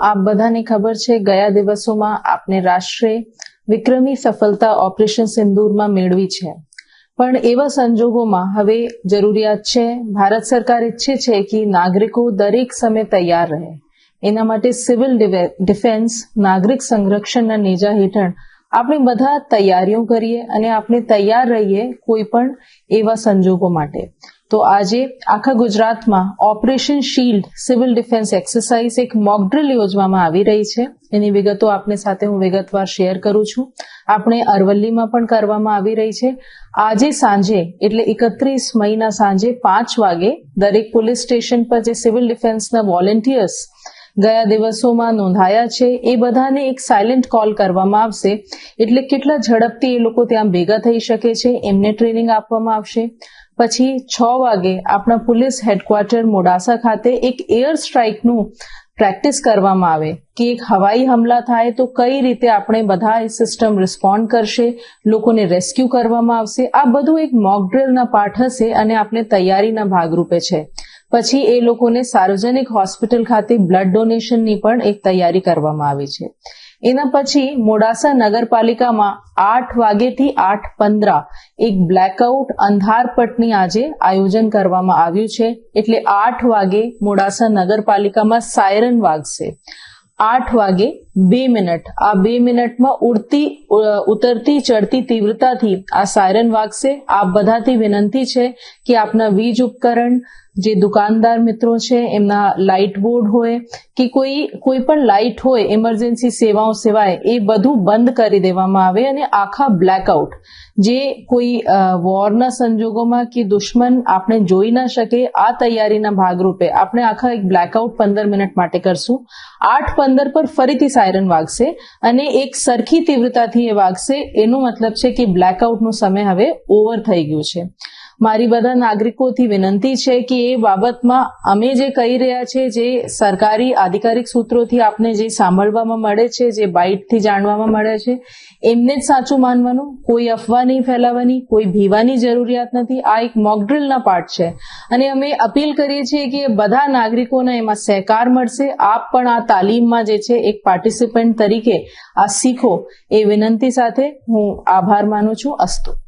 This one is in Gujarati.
આપ બધાને ખબર છે ગયા દિવસોમાં આપને રાષ્ટ્રે વિક્રમી સફળતા ઓપરેશન સિંદૂરમાં મેળવી છે, પણ એવા સંજોગોમાં હવે જરૂરિયાત છે, ભારત સરકાર ઈચ્છે છે કે નાગરિકો દરેક સમય તૈયાર રહે. એના માટે સિવિલ ડિફેન્સ નાગરિક સંરક્ષણના નેજા હેઠળ આપણે બધા તૈયારીઓ કરીએ અને આપણે તૈયાર રહીએ કોઈ પણ એવા સંજોગો માટે. તો આજે આખા ગુજરાતમાં operation shield civil defence exercise એક મોક ડ્રિલ યોજવામાં આવી રહી છે. એની વિગતો આપની સાથે હું વિગતવાર શેર કરું છું. આપણે અરવલ્લીમાં પણ કરવામાં આવી રહી છે. આજે સાંજે એટલે 31 મઈના સાંજે 5 વાગે દરેક પોલીસ સ્ટેશન પર જે સિવિલ ડિફેન્સના વોલેન્ટિયર્સ ગયા દિવસોમાં નોંધાયા છે એ બધાને એક સાયલેન્ટ કોલ કરવામાં આવશે. એટલે કેટલા ઝડપથી એ લોકો ત્યાં ભેગા થઈ શકે છે એમને ટ્રેનિંગ આપવામાં આવશે. પછી 6 વાગે આપણા પોલીસ હેડક્વાર્ટર મોડાસા ખાતે એક એર સ્ટ્રાઇકનું પ્રેક્ટિસ કરવામાં આવે કે એક હવાઈ હુમલા થાય તો કઈ રીતે આપણે બધા સિસ્ટમ રિસ્પોન્ડ કરશે, લોકોને રેસ્ક્યુ કરવામાં આવશે. આ બધું એક મોક ડ્રિલના પાર્ટ હશે અને આપણે તૈયારીના ભાગરૂપે છે. પછી એ લોકોને સાર્વજનિક હોસ્પિટલ ખાતે બ્લડ ડોનેશનની પણ એક તૈયારી કરવામાં આવી છે. એના પછી મોડાસા નગરપાલિકામાં 8 વાગ્યેથી 8:15 એક બ્લેકઆઉટ અંધારપટની આજે આયોજન કરવામાં આવ્યું છે. એટલે 8 વાગે મોડાસા નગરપાલિકામાં સાયરન વાગશે. 8 વાગે 2 મિનિટ, આ 2 મિનિટમાં ઉતરતી ચડતી તીવ્રતાથી આ સાયરન વાગશે. આ બધાથી વિનંતી છે કે આપના વીજ ઉપકરણ, જે દુકાનદાર મિત્રો છે એમના લાઇટ બોર્ડ હોય કે કોઈ પણ લાઇટ હોય ઇમરજન્સી સેવાઓ સિવાય એ બધું બંધ કરી દેવામાં આવે અને આખા બ્લેકઆઉટ જે કોઈ વોરના સંજોગોમાં કે દુશ્મન આપણે જોઈ ના શકે આ તૈયારીના ભાગરૂપે આપણે આખા એક બ્લેકઆઉટ 15 મિનિટ માટે કરશું. 8:15 પર ફરીથી સાયરન વાગશે અને એક સરખી તીવ્રતાથી એ વાગશે. એનો મતલબ છે કે બ્લેકઆઉટનો સમય હવે ઓવર થઈ ગયું છે. મારી બધા નાગરિકોથી વિનંતી છે કે એ બાબતમાં અમે જે કહી રહ્યા છે, જે સરકારી આધિકારિક સૂત્રોથી આપને જે સાંભળવામાં મળે છે, જે બાઇટથી જાણવામાં મળે છે, એમને જ સાચું માનવાનું, કોઈ અફવા નહીં ફેલાવવાની, કોઈ ભીવાની જરૂરિયાત નથી. આ એક મોક ડ્રિલના પાર્ટ છે અને અમે અપીલ કરીએ છીએ કે બધા નાગરિકોને એમાં સહકાર મળશે. આપ પણ આ તાલીમમાં જે છે એક પાર્ટિસિપન્ટ તરીકે આ શીખો એ વિનંતી સાથે હું આભાર માનું છું. અસ્તુ.